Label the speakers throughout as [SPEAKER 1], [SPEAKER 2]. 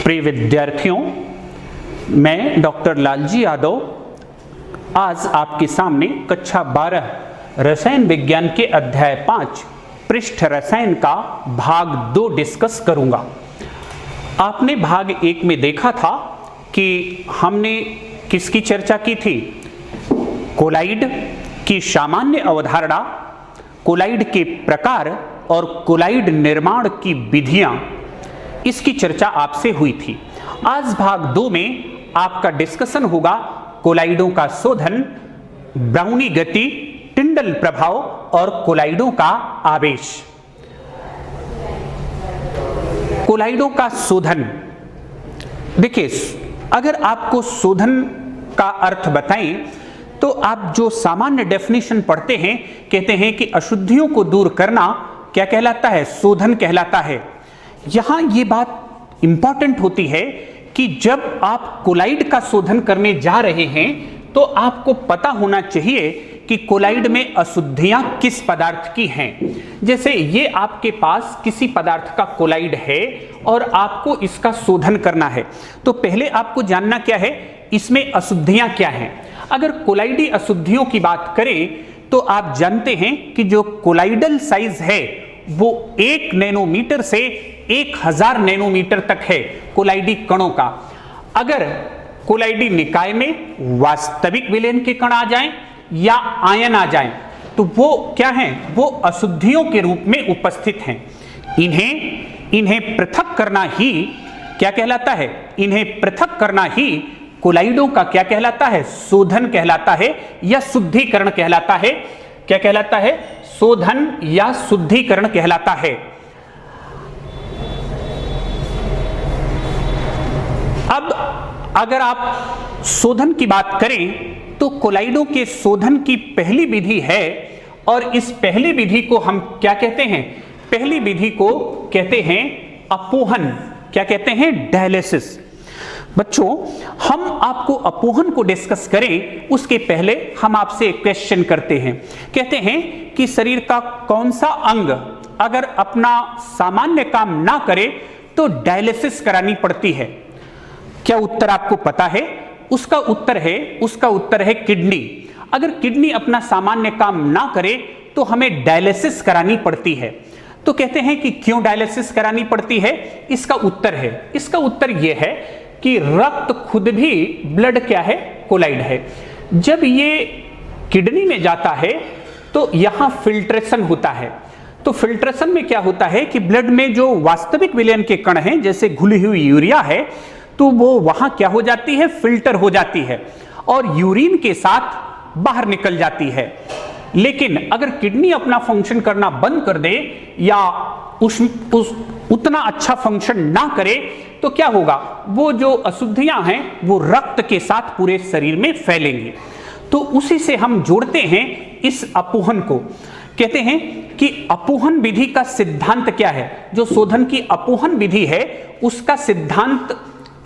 [SPEAKER 1] प्रिय विद्यार्थियों, मैं डॉक्टर लालजी यादव आज आपके सामने कक्षा 12 रसायन विज्ञान के अध्याय 5 पृष्ठ रसायन का भाग 2 डिस्कस करूंगा। आपने भाग 1 में देखा था कि हमने किसकी चर्चा की थी? कोलाइड की सामान्य अवधारणा, कोलाइड के प्रकार और कोलाइड निर्माण की विधियां, इसकी चर्चा आपसे हुई थी। आज भाग 2 में आपका डिस्कशन होगा कोलाइडों का शोधन, ब्राउनी गति, टिंडल प्रभाव और कोलाइडों का आवेश। कोलाइडों का शोधन, देखिए, अगर आपको शोधन का अर्थ बताएं तो आप जो सामान्य डेफिनेशन पढ़ते हैं, कहते हैं कि अशुद्धियों को दूर करना क्या कहलाता है? शोधन कहलाता है। यहां ये बात इंपॉर्टेंट होती है कि जब आप कोलाइड का शोधन करने जा रहे हैं तो आपको पता होना चाहिए कि कोलाइड में अशुद्धियां किस पदार्थ की हैं। जैसे ये आपके पास किसी पदार्थ का कोलाइड है और आपको इसका शोधन करना है, तो पहले आपको जानना क्या है, इसमें अशुद्धियां क्या हैं। अगर कोलाइडी अशुद्धियों की बात करें तो आप जानते हैं कि जो कोलाइडल साइज है वो 1 नैनोमीटर से 1000 नैनोमीटर तक है कोलाइडी कणों का। अगर कोलाइडी निकाय में वास्तविक विलयन के कण आ जाएं या आयन आ जाएं तो वो क्या हैं? वो अशुद्धियों के रूप में उपस्थित हैं। इन्हें पृथक करना ही क्या कहलाता है? इन्हें पृथक करना ही कोलाइडों का क्या कहलाता है? शोधन कहलाता है या शुद्धिकरण कहलाता है। क्या कहलाता है? शोधन या शुद्धिकरण कहलाता है। अब अगर आप शोधन की बात करें तो कोलाइडों के शोधन की पहली विधि है और इस पहली विधि को हम क्या कहते हैं? पहली विधि को कहते हैं अपोहन। क्या कहते हैं? डायलिसिस। बच्चों, हम आपको अपोहन को डिस्कस करें उसके पहले हम आपसे एक क्वेश्चन करते हैं। कहते हैं कि शरीर का कौन सा अंग अगर अपना सामान्य काम ना करे तो डायलिसिस करानी पड़ती है? क्या उत्तर आपको पता है? उसका उत्तर है किडनी। अगर किडनी अपना सामान्य काम ना करे तो हमें डायलिसिस करानी पड़ती है। तो कहते हैं कि क्यों डायलिसिस करानी पड़ती है? इसका उत्तर यह है कि रक्त खुद भी ब्लड क्या है? कोलाइड है। जब ये किडनी में जाता है तो यहां फिल्ट्रेशन होता है। तो फिल्ट्रेशन में क्या होता है कि ब्लड में जो वास्तविक विलयन के कण हैं, जैसे घुली हुई यूरिया है, तो वो वहां क्या हो जाती है? फिल्टर हो जाती है और यूरिन के साथ बाहर निकल जाती है। लेकिन अगर किडनी अपना फंक्शन करना बंद कर दे या उतना अच्छा फंक्शन ना करे तो क्या होगा? वो जो अशुद्धियां हैं वो रक्त के साथ पूरे शरीर में फैलेंगी। तो उसी से हम जोड़ते हैं इस अपोहन को। कहते हैं कि अपोहन विधि का सिद्धांत क्या है? जो शोधन की अपोहन विधि है उसका सिद्धांत,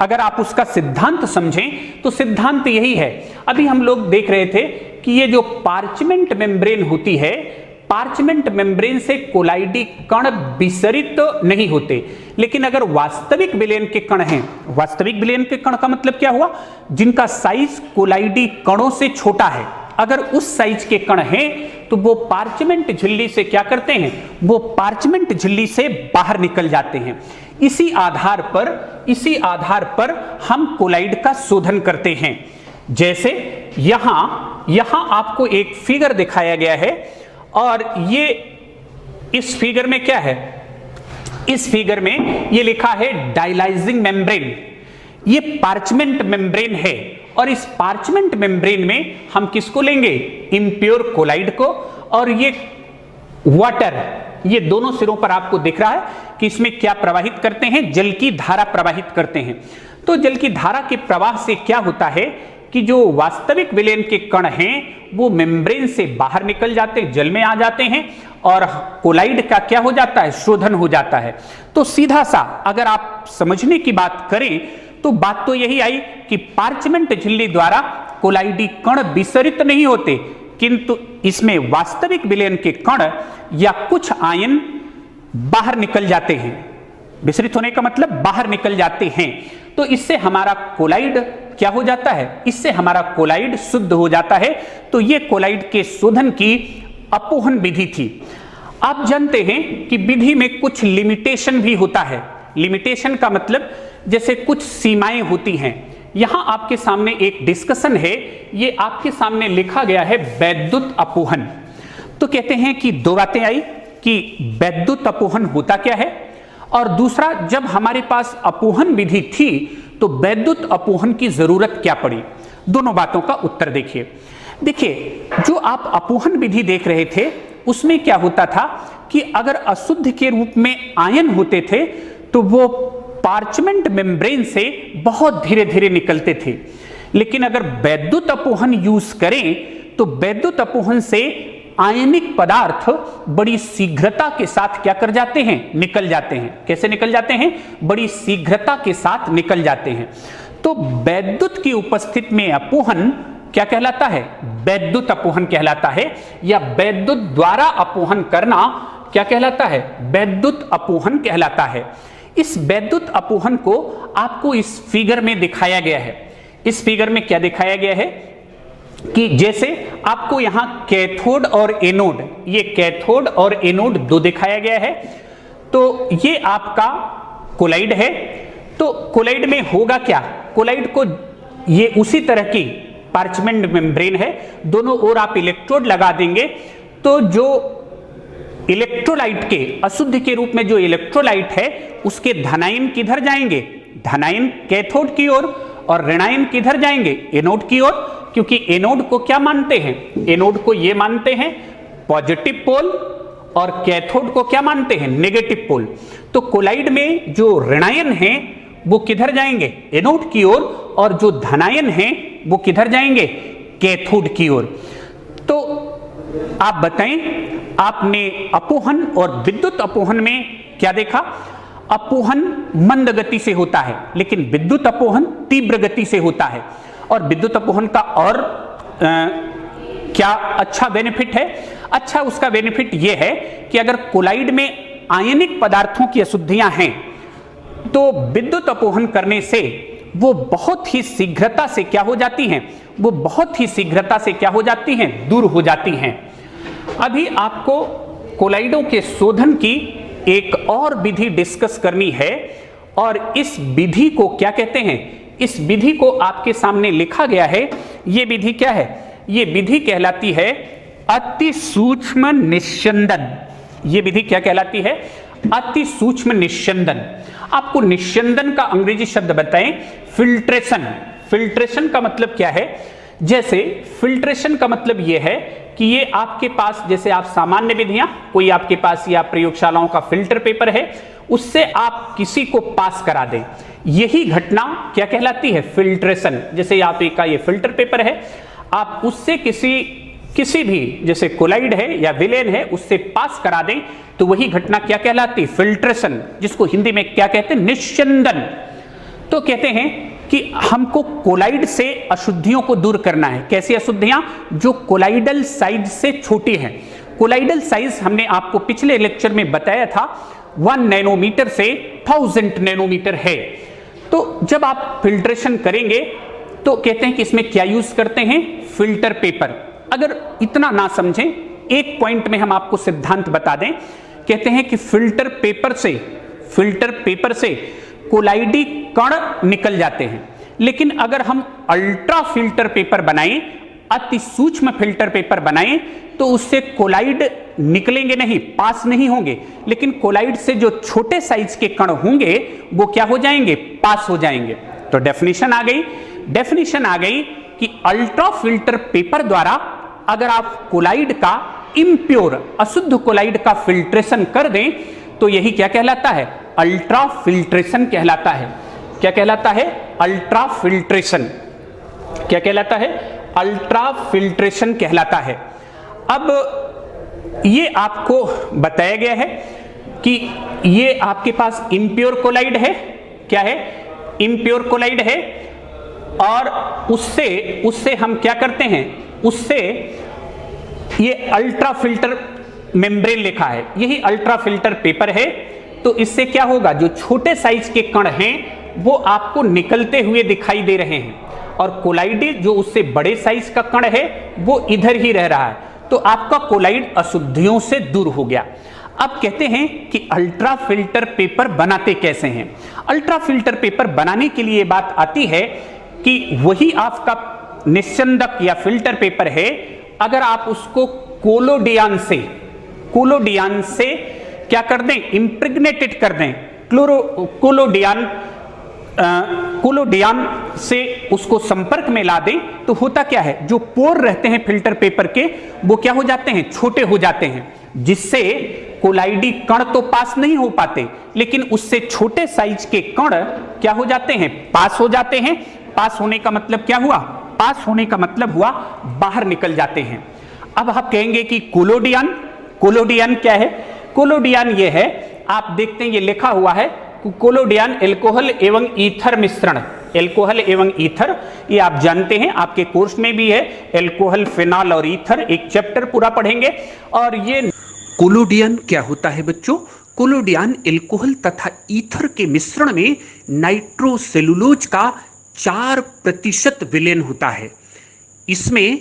[SPEAKER 1] अगर आप उसका सिद्धांत समझें तो सिद्धांत यही है। अभी हम लोग देख रहे थे कि ये जो पार्चमेंट मेम्ब्रेन होती है, पार्चमेंट मेम्ब्रेन से कोलाइडी कण विसरित नहीं होते। लेकिन अगर वास्तविक विलयन के कण हैं, वास्तविक विलयन के कण का मतलब क्या हुआ? जिनका साइज कोलाइडी कणों से छोटा है। अगर उस साइज के कण हैं तो वो पार्चमेंट झिल्ली से क्या करते हैं? वो पार्चमेंट झिल्ली से बाहर निकल जाते हैं। इसी आधार पर हम कोलाइड का शोधन करते हैं। जैसे यहां आपको एक फिगर दिखाया गया है और ये इस फिगर में क्या है? इस फिगर में ये लिखा है डायलाइजिंग मेम्ब्रेन। ये पार्चमेंट मेम्ब्रेन है और इस पार्चमेंट मेम्ब्रेन में हम किसको लेंगे? इम्प्योर कोलाइड को। और ये वाटर, ये दोनों सिरों पर आपको दिख रहा है कि इसमें क्या प्रवाहित करते हैं? जल की धारा प्रवाहित करते हैं। तो जल की धारा के प्रवाह से क्या होता है कि जो वास्तविक विलयन के कण हैं वो मेम्ब्रेन से बाहर निकल जाते हैं, जल में आ जाते हैं और कोलाइड का क्या हो जाता है? शोधन हो जाता है। तो सीधा सा अगर आप समझने की बात करें तो बात तो यही आई कि पार्चमेंट झिल्ली द्वारा कोलाइडी कण विसरित नहीं होते, किंतु इसमें वास्तविक विलयन के कण या कुछ आयन बाहर निकल जाते हैं। विसरित होने का मतलब बाहर निकल जाते हैं। तो इससे हमारा कोलाइड क्या हो जाता है, इससे हमारा कोलाइड शुद्ध हो जाता है। तो ये कोलाइड के शोधन की अपोहन विधि थी। आप जानते हैं कि विधि में कुछ लिमिटेशन भी होता है। लिमिटेशन का मतलब जैसे कुछ सीमाएं होती हैं। यहां आपके सामने एक डिस्कशन है, ये आपके सामने लिखा गया है वैद्युत अपोहन। तो कहते हैं कि दो बातें आई कि वैद्युत अपोहन होता क्या है, और दूसरा जब हमारे पास अपोहन विधि थी तो वैद्युत अपोहन की जरूरत क्या पड़ी। दोनों बातों का उत्तर देखिए। देखिए, जो आप अपोहन विधि देख रहे थे उसमें क्या होता था कि अगर अशुद्ध के रूप में आयन होते थे तो वो पार्चमेंट मेम्ब्रेन से बहुत धीरे धीरे निकलते थे। लेकिन अगर वैद्युत अपोहन यूज करें तो वैद्युत अपोहन से आयनिक पदार्थ बड़ी शीघ्रता के साथ क्या कर जाते हैं, निकल जाते हैं। कैसे निकल जाते हैं, बड़ी शीघ्रता के साथ निकल जाते हैं। तो वैद्युत की उपस्थिति में अपोहन क्या कहलाता है, वैद्युत अपोहन कहलाता है, या वैद्युत द्वारा अपोहन करना क्या कहलाता है, वैद्युत अपोहन कहलाता है। इस वैद्युत अपोहन को आपको इस फिगर में दिखाया गया है। इस फिगर में क्या दिखाया गया है कि जैसे आपको यहां कैथोड और एनोड, ये कैथोड और एनोड दो दिखाया गया है। तो ये आपका कोलाइड है। तो कोलाइड में होगा क्या, कोलाइड को ये उसी तरह की पार्चमेंट मेम्ब्रेन है, दोनों ओर आप इलेक्ट्रोड लगा देंगे तो जो इलेक्ट्रोलाइट के अशुद्ध के रूप में जो इलेक्ट्रोलाइट है उसके धनायन किधर जाएंगे, धनायन कैथोड की ओर, और ऋणायन किधर जाएंगे, एनोड की ओर। क्योंकि एनोड को क्या मानते हैं, एनोड को ये मानते हैं पॉजिटिव पोल, और कैथोड को क्या मानते हैं, नेगेटिव पोल। तो कोलाइड में जो ऋणायन है वो किधर जाएंगे, एनोड की ओर, और जो धनायन है वो किधर जाएंगे, कैथोड की ओर। तो आप बताएं, आपने अपोहन और विद्युत अपोहन में क्या देखा। अपोहन मंद गति से होता है लेकिन विद्युत अपोहन तीव्र गति से होता है। और विद्युत अपोहन का और क्या अच्छा बेनिफिट है, अच्छा उसका बेनिफिट यह है कि अगर कोलाइड में आयनिक पदार्थों की अशुद्धियां हैं तो विद्युत अपोहन करने से वो बहुत ही शीघ्रता से क्या हो जाती हैं, वो बहुत ही शीघ्रता से क्या हो जाती हैं, दूर हो जाती हैं। अभी आपको कोलाइडों के शोधन की एक और विधि डिस्कस करनी है, और इस विधि को क्या कहते हैं, इस विधि को आपके सामने लिखा गया है। यह विधि क्या है, यह विधि कहलाती है अति सूक्ष्म निस्यंदन। यह विधि क्या कहलाती है, अति सूक्ष्म निस्यंदन। आपको निस्यंदन का अंग्रेजी शब्द बताएं, फिल्ट्रेशन। फिल्ट्रेशन का मतलब क्या है, जैसे फिल्ट्रेशन का मतलब यह है कि ये आपके पास, जैसे आप सामान्य विधियां, कोई आपके पास या प्रयोगशालाओं का फिल्टर पेपर है, उससे आप किसी को पास करा दें, यही घटना क्या कहलाती है, फिल्ट्रेशन। जैसे आप एक का ये फिल्टर पेपर है, आप उससे किसी भी, जैसे कोलाइड है या विलेन है, उससे पास करा दें तो वही घटना क्या कहलाती है, फिल्ट्रेशन, जिसको हिंदी में क्या कहते हैं, निस्यंदन। तो कहते हैं कि हमको कोलाइड से अशुद्धियों को दूर करना है। कैसी अशुद्धियां, जो कोलाइडल साइज से छोटी हैं। कोलाइडल साइज हमने आपको पिछले लेक्चर में बताया था 1 नैनोमीटर से 1000 नैनोमीटर है। तो जब आप फिल्ट्रेशन करेंगे तो कहते हैं कि इसमें क्या यूज करते हैं, फिल्टर पेपर। अगर इतना ना समझें, एक पॉइंट में हम आपको सिद्धांत बता दें। कहते हैं कि फिल्टर पेपर से कोलाइडी कण निकल जाते हैं, लेकिन अगर हम अल्ट्रा फिल्टर पेपर बनाएं, अति सूक्ष्म फिल्टर पेपर बनाएं, तो उससे कोलाइड निकलेंगे नहीं, पास नहीं होंगे, लेकिन कोलाइड से जो छोटे साइज के कण होंगे वो क्या हो जाएंगे, पास हो जाएंगे। तो डेफिनेशन आ गई कि अल्ट्रा फिल्टर पेपर द्वारा अगर आप कोलाइड का इम्प्योर, अशुद्ध कोलाइड का फिल्ट्रेशन कर दें तो यही क्या कहलाता है, अल्ट्रा फिल्ट्रेशन कहलाता है। क्या कहलाता है, अल्ट्रा फिल्ट्रेशन। क्या कहलाता है, अल्ट्रा फिल्ट्रेशन कहलाता है। अब ये आपको बताया गया है कि ये आपके पास इम्प्योर कोलाइड है, क्या है, इम्प्योर कोलाइड है, और उससे हम क्या करते हैं, उससे ये अल्ट्रा फिल्टर मेम्ब्रेन लिखा है, यही अल्ट्रा फिल्टर पेपर है, तो इससे क्या होगा, जो छोटे साइज के कण हैं वो आपको निकलते हुए दिखाई दे रहे हैं, और कोलाइड जो उससे बड़े साइज का कण है वो इधर ही रह रहा है। तो आपका कोलाइड अशुद्धियों से दूर हो गया। अब कहते हैं कि अल्ट्रा फिल्टर पेपर बनाते कैसे हैं। अल्ट्रा फिल्टर पेपर बनाने के लिए बात आती है कि वही आपका निस्यंदक या फिल्टर पेपर है, अगर आप उसको कोलोडियान से क्या कर दें, इंप्रेग्नेटेड कर दें, कोलोडियान से उसको संपर्क में ला दें, तो होता क्या है, जो पोर रहते हैं फिल्टर पेपर के वो क्या हो जाते हैं, छोटे हो जाते हैं, जिससे कोलाइडी कण तो पास नहीं हो पाते, लेकिन उससे छोटे साइज के कण क्या हो जाते हैं, पास हो जाते हैं। पास होने का मतलब क्या हुआ, पास होने का मतलब हुआ बाहर निकल जाते हैं। अब आप कहेंगे कि कोलोडियन क्या है। कोलोडियन ये है, आप देखते हैं ये लिखा हुआ है कोलोडियन एल्कोहल एवं ईथर मिश्रण। एल्कोहल एवं ईथर ये आप जानते हैं, आपके कोर्स में भी है, एल्कोहल, फिनॉल और ईथर, एक चैप्टर पूरा पढ़ेंगे। और ये कोलोडियन क्या होता है बच्चों, कोलोडियन एल्कोहल तथा ईथर के मिश्रण में नाइट्रोसेलुलोज का 4% विलयन होता है। इसमें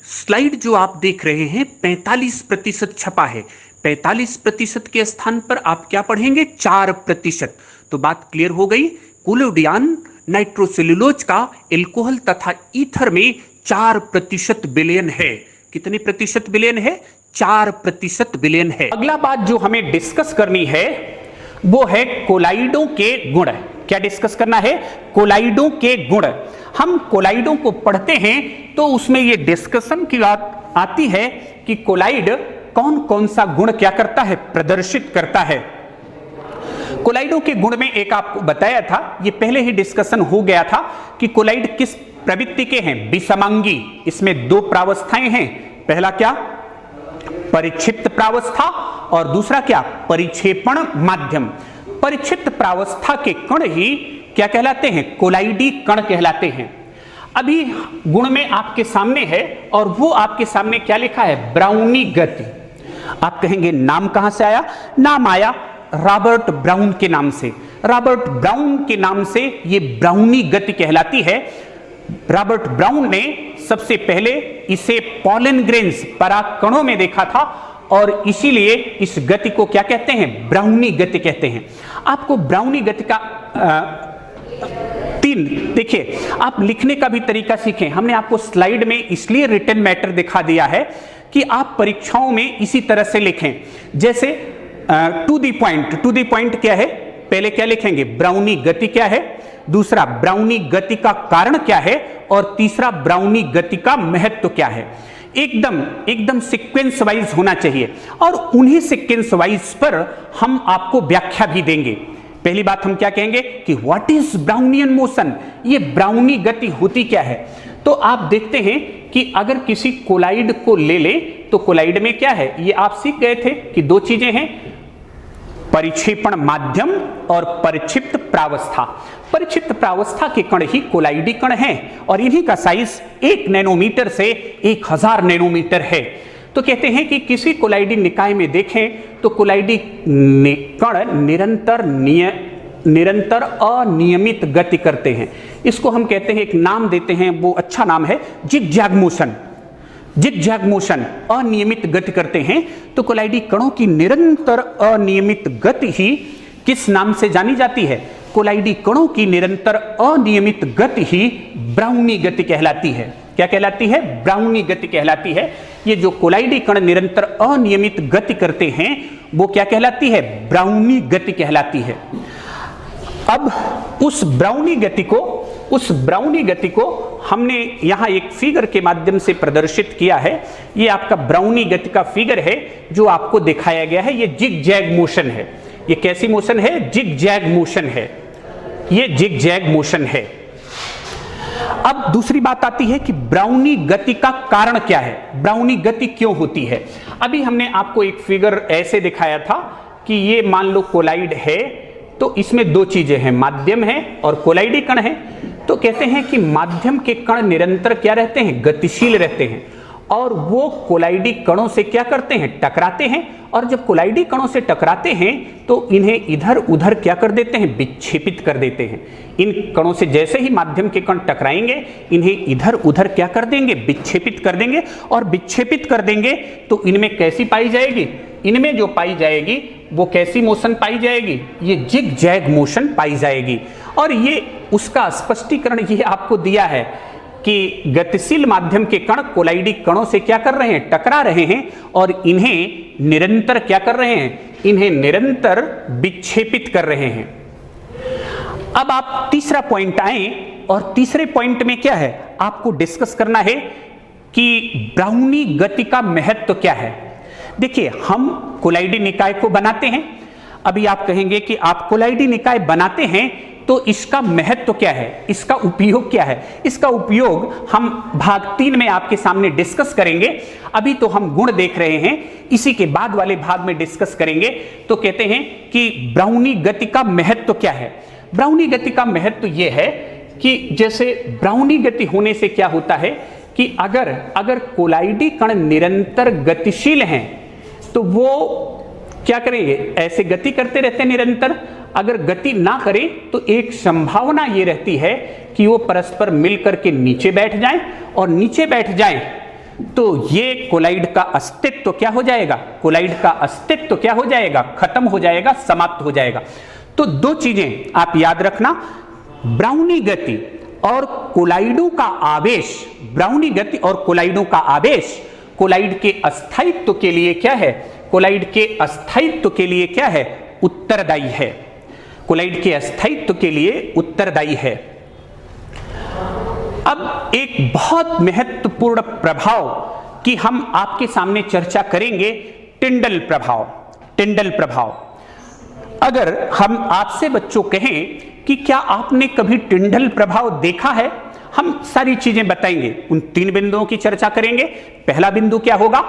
[SPEAKER 1] स्लाइड जो आप देख रहे हैं 45% छपा है, 45% के स्थान पर आप क्या पढ़ेंगे, 4%। तो बात क्लियर हो गई। कोलोडियन नाइट्रोसेलुलोज का एल्कोहल तथा ईथर में 4% विलयन है। कितने प्रतिशत विलयन है, 4% विलयन है। अगला बात जो हमें डिस्कस करनी है वो है कोलाइडों के गुण। क्या डिस्कस करना है, कोलाइडों के गुण। हम कोलाइडों को पढ़ते हैं तो उसमें ये डिस्कशन की बात आती है कि कोलाइड कौन कौन सा गुण क्या करता है, प्रदर्शित करता है। कोलाइडों के गुण में एक आपको बताया था, ये पहले ही डिस्कशन हो गया था कि कोलाइड किस प्रवृत्ति के हैं, विषमांगी। इसमें 2 प्रावस्थाएं हैं, पहला क्या, परिक्षिप्त प्रावस्था, और दूसरा क्या, परिक्षेपण माध्यम। परिक्षिप्त प्रावस्था के कण ही क्या कहलाते हैं, कोलाइडी कण कहलाते हैं। अभी गुण में आपके सामने है, और वो आपके सामने क्या लिखा है, ब्राउनी गति। आप कहेंगे नाम कहां से आया, नाम आया रॉबर्ट ब्राउन के नाम से। रॉबर्ट ब्राउन के नाम से ये ब्राउनी गति कहलाती है। रॉबर्ट ब्राउन ने सबसे पहले इसे पॉलन ग्रेन्स, परागकणों में देखा था, और इसीलिए इस गति को क्या कहते हैं, ब्राउनी गति कहते हैं। आपको ब्राउनी गति का 3 देखिए, आप लिखने का भी तरीका सीखें। हमने आपको स्लाइड में इसलिए रिटन मैटर दिखा दिया है कि आप परीक्षाओं में इसी तरह से लिखें। जैसे टू द पॉइंट क्या है, पहले क्या लिखेंगे, ब्राउनी गति क्या है, दूसरा ब्राउनी गति का कारण क्या है, और तीसरा ब्राउनी गति का महत्व क्या है। एकदम सीक्वेंस वाइज होना चाहिए, और उन्हीं सीक्वेंस वाइज पर हम आपको व्याख्या भी देंगे। पहली बात हम क्या कहेंगे कि व्हाट इज ब्राउनियन मोशन, ये ब्राउनी गति होती क्या है। तो आप देखते हैं कि अगर किसी कोलाइड को ले ले तो कोलाइड में क्या है, ये आप सीख गए थे कि 2 चीजें हैं, परिक्षेपण माध्यम और परिक्षिप्त प्रावस्था। परिक्षिप्त प्रावस्था के कण ही कोलाइडी कण हैं, और इन्हीं का साइज 1 नैनोमीटर से 1000 नैनोमीटर है। तो कहते हैं कि किसी कोलाइडी निकाय में देखें तो कोलाइडी कण निरंतर अनियमित गति करते हैं। इसको हम कहते हैं, एक नाम देते हैं, वो अच्छा नाम है, जिगजैग मोशन। अनियमित गति करते हैं। तो कोलाइडी कणों की निरंतर अनियमित गति ही किस नाम से जानी जाती है, कोलाइडी कणों की निरंतर अनियमित गति ही ब्राउनी गति कहलाती है। क्या कहलाती है, ब्राउनी गति कहलाती है। ये जो कोलाइडी कण निरंतर अनियमित गति करते हैं वो क्या कहलाती है, ब्राउनी गति कहलाती है। अब उस ब्राउनी गति को हमने यहां एक फिगर के माध्यम से प्रदर्शित किया है। ये आपका ब्राउनी गति का फिगर है जो आपको दिखाया गया है। ये जिगजैग मोशन है। ये कैसी मोशन है, जिगजैग मोशन है। ये जिगजैग मोशन है। अब दूसरी बात आती है कि ब्राउनी गति का कारण क्या है, ब्राउनी गति क्यों होती है। अभी हमने आपको एक फिगर ऐसे दिखाया था कि ये मान लो कोलाइड है, तो इसमें 2 चीजें हैं, माध्यम है और कोलाइडी कण है। तो कहते हैं कि माध्यम के कण निरंतर क्या रहते हैं, गतिशील रहते हैं, और वो कोलाइडी कणों से क्या करते हैं, टकराते हैं। और जब कोलाइडी कणों से टकराते हैं तो इन्हें इधर उधर क्या कर देते हैं, विक्षेपित कर देते हैं। इन कणों से जैसे ही माध्यम के कण टकराएंगे इन्हें इधर उधर क्या कर देंगे, विक्षेपित कर देंगे। और विक्षेपित कर देंगे तो इनमें कैसी पाई जाएगी, इनमें जो पाई जाएगी वो कैसी मोशन पाई जाएगी, ये जिग जैग मोशन पाई जाएगी। और ये उसका स्पष्टीकरण ये आपको दिया है कि गतिशील माध्यम के कण कोलाइडी कणों से क्या कर रहे हैं, टकरा रहे हैं और इन्हें निरंतर क्या कर रहे हैं, इन्हें निरंतर विक्षेपित कर रहे हैं। अब आप तीसरा पॉइंट आए और तीसरे पॉइंट में क्या है, आपको डिस्कस करना है कि ब्राउनी गति का महत्व क्या है। देखिए, हम कोलाइडी निकाय को बनाते हैं। अभी आप कहेंगे कि आप कोलाइडी निकाय बनाते हैं तो इसका महत्व क्या है, इसका उपयोग क्या है। इसका उपयोग हम भाग 3 में आपके सामने डिस्कस करेंगे। अभी तो हम गुण देख रहे हैं, इसी के बाद वाले भाग में डिस्कस करेंगे। तो कहते हैं कि ब्राउनी गति का महत्व क्या है। ब्राउनी गति का महत्व यह है कि जैसे ब्राउनी गति होने से क्या होता है कि अगर कोलाइडी कण निरंतर गतिशील हैं तो वो क्या करेंगे, ऐसे गति करते रहते हैं निरंतर। अगर गति ना करें तो एक संभावना ये रहती है कि वो परस्पर मिलकर के नीचे बैठ जाएं, और नीचे बैठ जाएं तो ये कोलाइड का अस्तित्व क्या हो जाएगा, कोलाइड का अस्तित्व क्या हो जाएगा, खत्म हो जाएगा, समाप्त हो जाएगा। तो दो चीजें आप याद रखना, ब्राउनी गति और कोलाइडों का आवेश, ब्राउनी गति और कोलाइडों का आवेश कोलाइड के अस्थायित्व के लिए क्या है, कोलाइड के अस्थायित्व के लिए क्या है, उत्तरदायी है। कोलाइड के अस्थायित्व के लिए उत्तरदायी है। अब एक बहुत महत्वपूर्ण प्रभाव की हम आपके सामने चर्चा करेंगे, टिंडल प्रभाव। टिंडल प्रभाव, अगर हम आपसे बच्चों कहें कि क्या आपने कभी टिंडल प्रभाव देखा है, हम सारी चीजें बताएंगे। उन 3 बिंदुओं की चर्चा करेंगे। पहला बिंदु क्या होगा,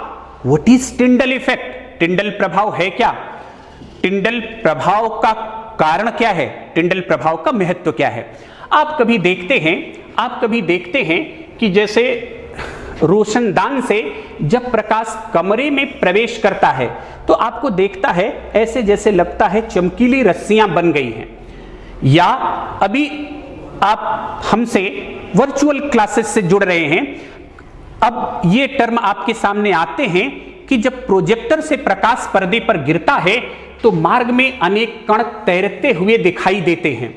[SPEAKER 1] व्हाट इज टिंडल इफेक्ट, टिंडल प्रभाव है क्या, टिंडल प्रभाव का कारण क्या है, टिंडल प्रभाव का महत्व क्या है। आप कभी देखते हैं कि जैसे रोशनदान से जब प्रकाश कमरे में प्रवेश करता है तो आपको देखता है ऐसे जैसे लगता है चमकीली रस्सियां बन गई हैं। या अभी आप हमसे वर्चुअल क्लासेस से जुड़ रहे हैं, अब ये टर्म आपके सामने आते हैं कि जब प्रोजेक्टर से प्रकाश पर्दे पर गिरता है तो मार्ग में अनेक कण तैरते हुए दिखाई देते हैं।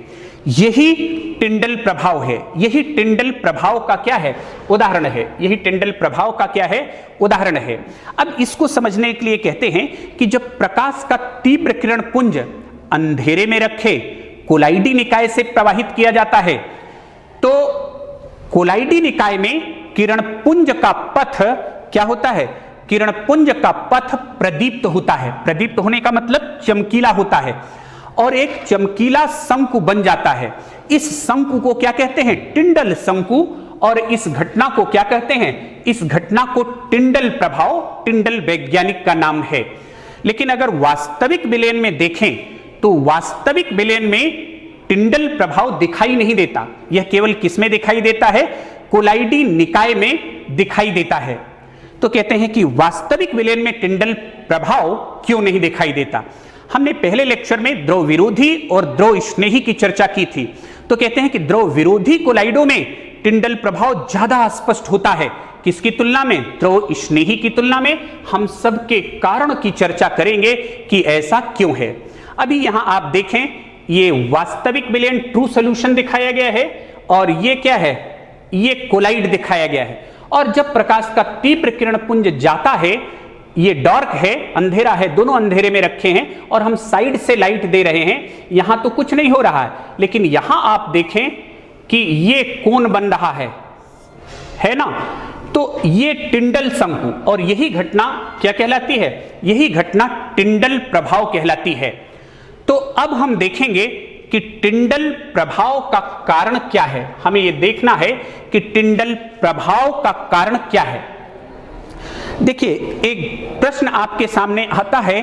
[SPEAKER 1] यही टिंडल प्रभाव है, यही टिंडल प्रभाव का क्या है, उदाहरण है। यही टिंडल प्रभाव का क्या है, उदाहरण है। अब इसको समझने के लिए कहते हैं कि जब प्रकाश का तीव्र किरण पुंज अंधेरे में रखे कोलाइडी निकाय से प्रवाहित किया जाता है तो कोलाइडी निकाय में किरण पुंज का पथ क्या होता है, किरण पुंज का पथ प्रदीप्त होता है। प्रदीप्त होने का मतलब चमकीला होता है और एक चमकीला शंकु बन जाता है। इस शंकु को क्या कहते हैं, टिंडल शंकु। और इस घटना को क्या कहते हैं, इस घटना को टिंडल प्रभाव, टिंडल वैज्ञानिक का नाम है। लेकिन अगर वास्तविक विलयन में देखें तो वास्तविक विलयन में टिंडल प्रभाव दिखाई नहीं देता। यह केवल किसमें दिखाई देता है, कोलाइडी निकाय में दिखाई देता है। तो कहते हैं कि वास्तविक विलयन में टिंडल प्रभाव क्यों नहीं दिखाई देता। हमने पहले लेक्चर में द्रव विरोधी और द्रव स्नेही की चर्चा की थी। तो कहते हैं कि द्रव विरोधी कोलाइडों में टिंडल प्रभाव ज्यादा स्पष्ट होता है, किसकी तुलना में, द्रव स्नेही की तुलना में। हम सब के कारण की चर्चा करेंगे कि ऐसा क्यों है। अभी यहां आप देखें, ये वास्तविक विलयन ट्रू सॉल्यूशन दिखाया गया है और ये क्या है, ये कोलाइड दिखाया गया है। और जब प्रकाश का तीव्र किरण पुंज जाता है, ये डार्क है, अंधेरा है, दोनों अंधेरे में रखे हैं और हम साइड से लाइट दे रहे हैं, यहां तो कुछ नहीं हो रहा है। लेकिन यहां आप देखें कि ये कोण बन रहा है ना। तो ये टिंडल शंकु, और यही घटना क्या कहलाती है, यही घटना टिंडल प्रभाव कहलाती है। तो अब हम देखेंगे कि टिंडल प्रभाव का कारण क्या है। हमें यह देखना है कि टिंडल प्रभाव का कारण क्या है। देखिए, एक प्रश्न आपके सामने आता है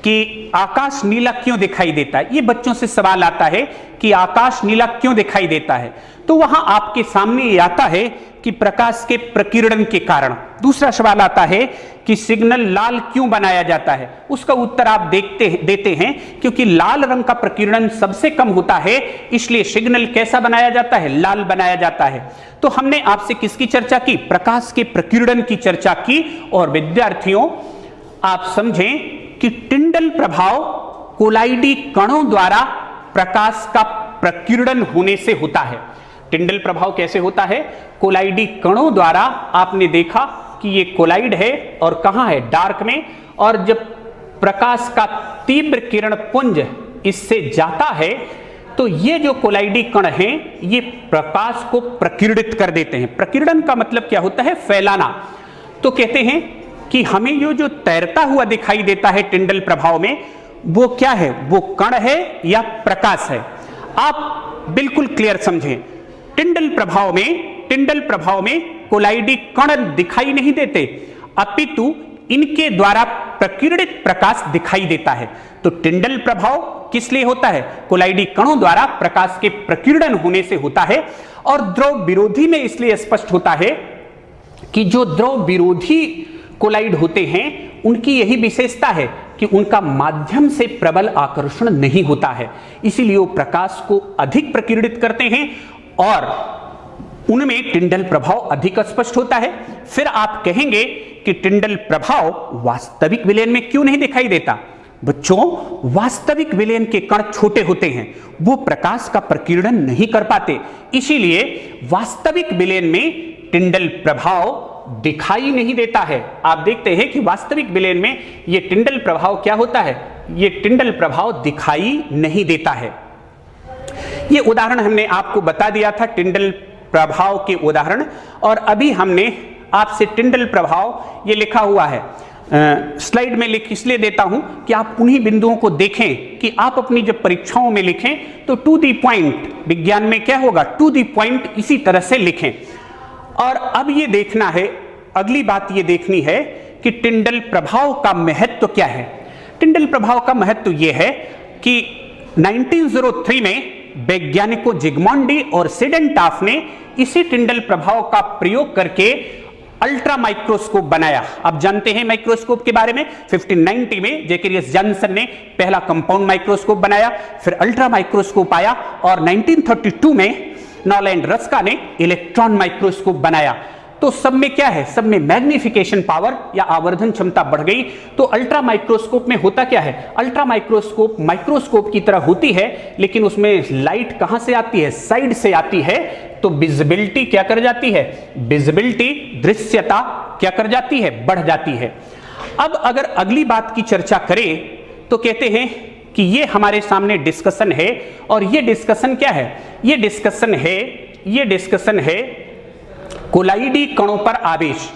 [SPEAKER 1] कि आकाश नीला क्यों दिखाई देता है। ये बच्चों से सवाल आता है कि आकाश नीला क्यों दिखाई देता है, तो वहां आपके सामने ये आता है कि प्रकाश के प्रकीर्णन के कारण। दूसरा सवाल आता है कि सिग्नल लाल क्यों बनाया जाता है, उसका उत्तर आप देते हैं क्योंकि लाल रंग का प्रकीर्णन सबसे कम होता है, इसलिए सिग्नल कैसा बनाया जाता है, लाल बनाया जाता है। तो हमने आपसे किसकी चर्चा की, प्रकाश के प्रकीर्णन की चर्चा की। और विद्यार्थियों आप समझें कि टिंडल प्रभाव कोलाइडी कणों द्वारा प्रकाश का प्रकीर्णन होने से होता है। टिंडल प्रभाव कैसे होता है, कोलाइडी कणों द्वारा। आपने देखा कि ये कोलाइड है और कहां है, डार्क में, और जब प्रकाश का तीव्र किरण पुंज इससे जाता है तो ये जो कोलाइडी कण हैं ये प्रकाश को प्रकीर्णित कर देते हैं। प्रकीर्णन का मतलब क्या होता है, फैलाना। तो कहते हैं कि हमें ये जो तैरता हुआ दिखाई देता है टिंडल प्रभाव में, वो क्या है, वो कण है या प्रकाश है। आप बिल्कुल क्लियर समझें, टिंडल प्रभाव में कोलाइडी कण दिखाई नहीं देते, अपितु इनके द्वारा प्रकीर्णित प्रकाश दिखाई देता है। तो टिंडल प्रभाव किस लिए होता है, कोलाइडी कणों द्वारा प्रकाश के प्रकीर्णन होने से होता है। और द्रव विरोधी में इसलिए स्पष्ट होता है कि जो द्रव विरोधी कोलाइड होते हैं उनकी यही विशेषता है कि उनका माध्यम से प्रबल आकर्षण नहीं होता है, इसीलिए वो प्रकाश को अधिक प्रकीर्णित करते हैं और उनमें टिंडल प्रभाव अधिक स्पष्ट होता है। फिर आप कहेंगे कि टिंडल प्रभाव वास्तविक विलयन में क्यों नहीं दिखाई देता। बच्चों, वास्तविक विलयन के कण छोटे होते हैं, वो प्रकाश का प्रकीर्णन नहीं कर पाते, इसीलिए वास्तविक विलयन में टिंडल प्रभाव दिखाई नहीं देता है। आप देखते हैं कि वास्तविक विलयन में ये टिंडल प्रभाव क्या होता है, ये टिंडल प्रभाव दिखाई नहीं देता है। ये उदाहरण हमने आपको बता दिया था, टिंडल प्रभाव के उदाहरण। और अभी हमने आपसे टिंडल प्रभाव ये लिखा हुआ है, स्लाइड में लिख इसलिए देता हूं कि आप उन्हीं बिंदुओं को देखें कि आप अपनी जब परीक्षाओं में लिखें तो टू दी पॉइंट, विज्ञान में क्या होगा, टू दी पॉइंट इसी तरह से लिखें। और अब ये देखना है, अगली बात ये देखनी है कि टिंडल प्रभाव का महत्व क्या है। टिंडल प्रभाव का महत्व ये है कि 1903 में वैज्ञानिकों जिगमॉन्डी और सिडेंटाफ ने इसी टिंडल प्रभाव का प्रयोग करके अल्ट्रा माइक्रोस्कोप बनाया। आप जानते हैं माइक्रोस्कोप के बारे में, 1590 में जैकेरियस जॉनसन ने पहला कंपाउंड माइक्रोस्कोप बनाया, फिर अल्ट्रा माइक्रोस्कोप आया और 1932 में नॉलैंड रस्का ने इलेक्ट्रॉन माइक्रोस्कोप बनाया। तो सब में क्या है, सब में मैग्निफिकेशन पावर या आवर्धन क्षमता बढ़ गई। तो अल्ट्रा माइक्रोस्कोप में होता क्या है, अल्ट्रा माइक्रोस्कोप माइक्रोस्कोप की तरह होती है, लेकिन उसमें लाइट कहां से आती है, साइड से आती है। तो विजिबिलिटी क्या कर जाती है, विजिबिलिटी दृश्यता क्या कर जाती है, बढ़ जाती है। अब अगर अगली बात की चर्चा करें तो कहते हैं कि ये हमारे सामने डिस्कशन है, और ये डिस्कशन क्या है, ये डिस्कशन है कोलाइडी कणों पर आवेश।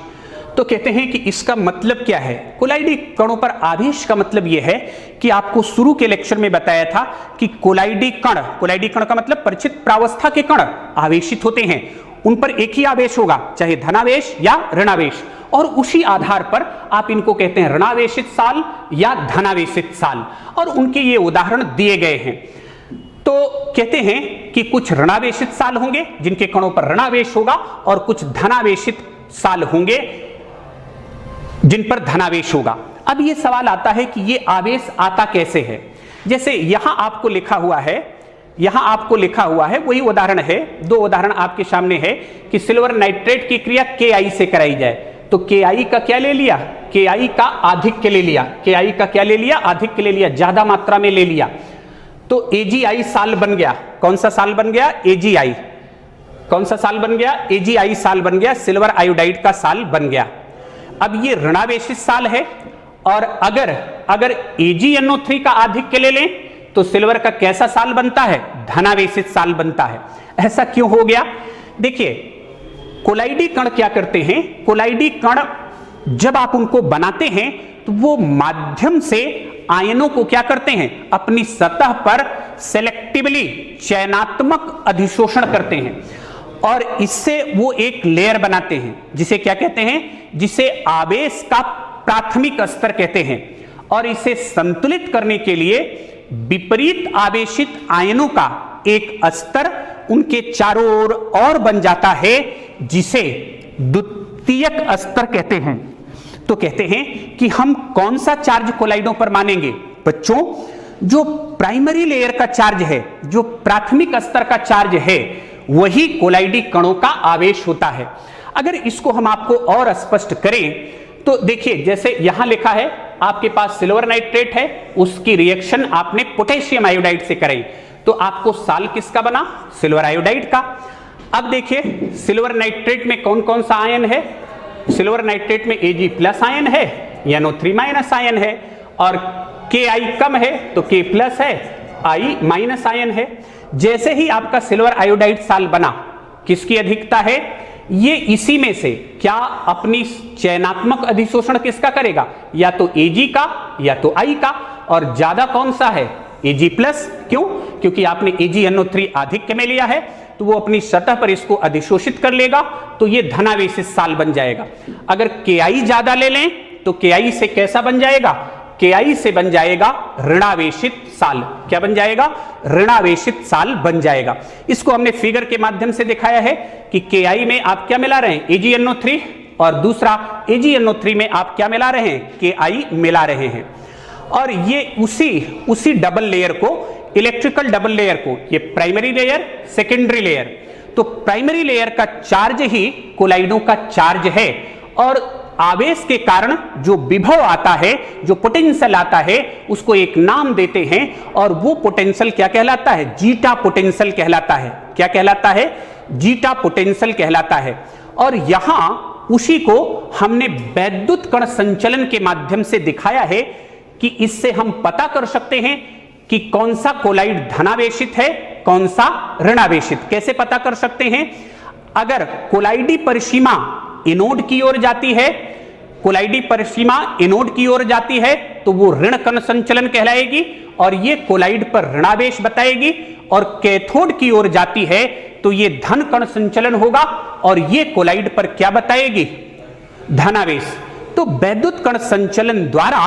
[SPEAKER 1] तो कहते हैं कि इसका मतलब क्या है, कोलाइडी कणों पर आवेश का मतलब यह है कि आपको शुरू के लेक्चर में बताया था कि कोलाइडी कण का मतलब परिचित प्रावस्था के कण आवेशित होते हैं, उन पर एक ही आवेश होगा, चाहे धनावेश या ऋणावेश, और उसी आधार पर आप इनको कहते हैं ऋणावेशित साल या धनावेशित साल, और उनके ये उदाहरण दिए गए हैं। तो कहते हैं कि कुछ ऋणावेशित साल होंगे जिनके कणों पर ऋणावेश होगा, और कुछ धनावेशित साल होंगे जिन पर धनावेश होगा। अब ये सवाल आता है कि ये आवेश आता कैसे है। जैसे यहां आपको लिखा हुआ है, वही उदाहरण है, दो उदाहरण आपके सामने है कि सिल्वर नाइट्रेट की क्रिया Ki से कराई जाए। तो Ki का क्या ले लिया, Ki का आधिक्य ले लिया, Ki का क्या ले लिया, आधिक्य ले लिया, ज्यादा मात्रा में ले लिया। तो AgI साल बन गया। कौन सा साल बन गया, AgI। कौन सा साल बन गया, AgI साल बन गया, सिल्वर आयोडाइड का साल बन गया। अब ये ऋणावेशित साल है, और अगर AgNO3 का आधिक्य ले लें तो सिल्वर का कैसा साल बनता है, धनावेशित साल बनता है। ऐसा क्यों हो गया, देखिए कोलाइडी कण क्या करते हैं, कोलाइडी कण जब आप उनको बनाते हैं तो वो माध्यम से आयनों को क्या करते हैं, अपनी सतह पर सेलेक्टिवली चयनात्मक अधिशोषण करते हैं, और इससे वो एक लेयर बनाते हैं जिसे क्या कहते हैं, जिसे आवेश का प्राथमिक स्तर कहते हैं। और इसे संतुलित करने के लिए विपरीत आवेशित आयनों का एक स्तर उनके चारों ओर और बन जाता है, जिसे द्वितीयक स्तर कहते हैं। तो कहते हैं कि हम कौन सा चार्ज कोलाइडों पर मानेंगे बच्चों? जो प्राइमरी लेयर का चार्ज है, जो प्राथमिक स्तर का चार्ज है, वही कोलाइडी कणों का आवेश होता है। अगर इसको हम आपको और स्पष्ट करें तो देखिए, जैसे यहां लिखा है आपके पास सिल्वर नाइट्रेट है, उसकी रिएक्शन आपने पोटेशियम आयोडाइड से कराई, तो आपको साल किसका बना? सिल्वर आयोडाइड का। अब देखिए सिल्वर नाइट्रेट में कौन कौन सा आयन है? सिल्वर नाइट्रेट में Ag+ आयन है, NO3- आयन है, और Ki कम है तो K+ है, I- आयन है। जैसे ही आपका सिल्वर आयोडाइड साल बना, किसकी अधिकता है? ये इसी में से क्या अपनी चयनात्मक अधिशोषण किसका करेगा? या तो Ag का या तो I का, और ज्यादा कौन सा है? Ag+। क्यों? क्योंकि आपने AgNO3 आधिक्य में लिया है, तो वो अपनी सतह पर इसको अधिशोषित कर लेगा, तो ये धनावेशित साल बन जाएगा। अगर Ki ज्यादा ले लें तो Ki से कैसा बन जाएगा? Ki से बन जाएगा ऋणावेशित साल। क्या बन जाएगा? ऋणावेशित साल बन जाएगा। इसको हमने फिगर के माध्यम से दिखाया है कि Ki में आप क्या मिला रहे हैं? AgNO3, और दूसरा AgNO3 में आप क्या मिला रहे हैं? Ki मिला रहे हैं। और ये उसी डबल लेयर को, इलेक्ट्रिकल डबल लेयर को, ये प्राइमरी लेयर, सेकेंडरी लेयर, तो प्राइमरी लेयर का चार्ज ही कोलाइडों का चार्ज है, और आवेश के कारण जो विभव आता है, जो पोटेंशियल आता है, उसको एक नाम देते हैं, और वो पोटेंशियल क्या कहलाता है? जीटा पोटेंशियल कहलाता है। क्या कहलाता है? जीटा पोटेंशियल कहलाता है। और यहां उसी को हमने वैद्युत कण संचलन के माध्यम से दिखाया है कि इससे हम पता कर सकते हैं कि कौन सा कोलाइड धनावेशित है, कौन सा ऋणावेशित। कैसे पता कर सकते हैं? अगर कोलाइडी परिसीमा एनोड की ओर जाती है, कोलाइडी परिसीमा एनोड की ओर जाती है, तो वो ऋण कण संचलन कहलाएगी, और ये कोलाइड पर ऋणावेश बताएगी, और कैथोड की ओर जाती है तो ये धन कण संचलन होगा, और ये कोलाइड पर क्या बताएगी? धनावेश। तो वैद्युत कण संचलन द्वारा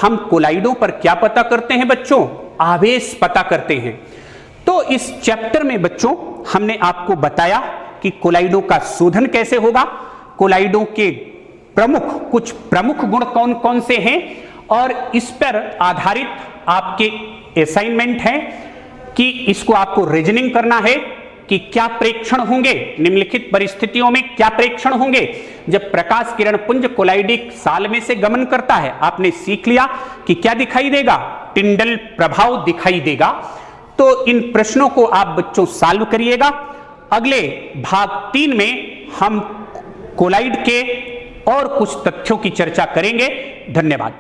[SPEAKER 1] हम कोलाइडों पर क्या पता करते हैं बच्चों? आवेश पता करते हैं। तो इस चैप्टर में बच्चों हमने आपको बताया कि कोलाइडों का शोधन कैसे होगा, कोलाइडों के कुछ प्रमुख गुण कौन कौन से हैं, और इस पर आधारित आपके असाइनमेंट है कि इसको आपको रीजनिंग करना है कि क्या प्रेक्षण होंगे निम्नलिखित परिस्थितियों में, क्या प्रेक्षण होंगे जब प्रकाश किरण पुंज कोलाइडिक साल में से गमन करता है। आपने सीख लिया कि क्या दिखाई देगा? टिंडल प्रभाव दिखाई देगा। तो इन प्रश्नों को आप बच्चों सॉल्व करिएगा। अगले भाग 3 में हम कोलाइड के और कुछ तथ्यों की चर्चा करेंगे। धन्यवाद।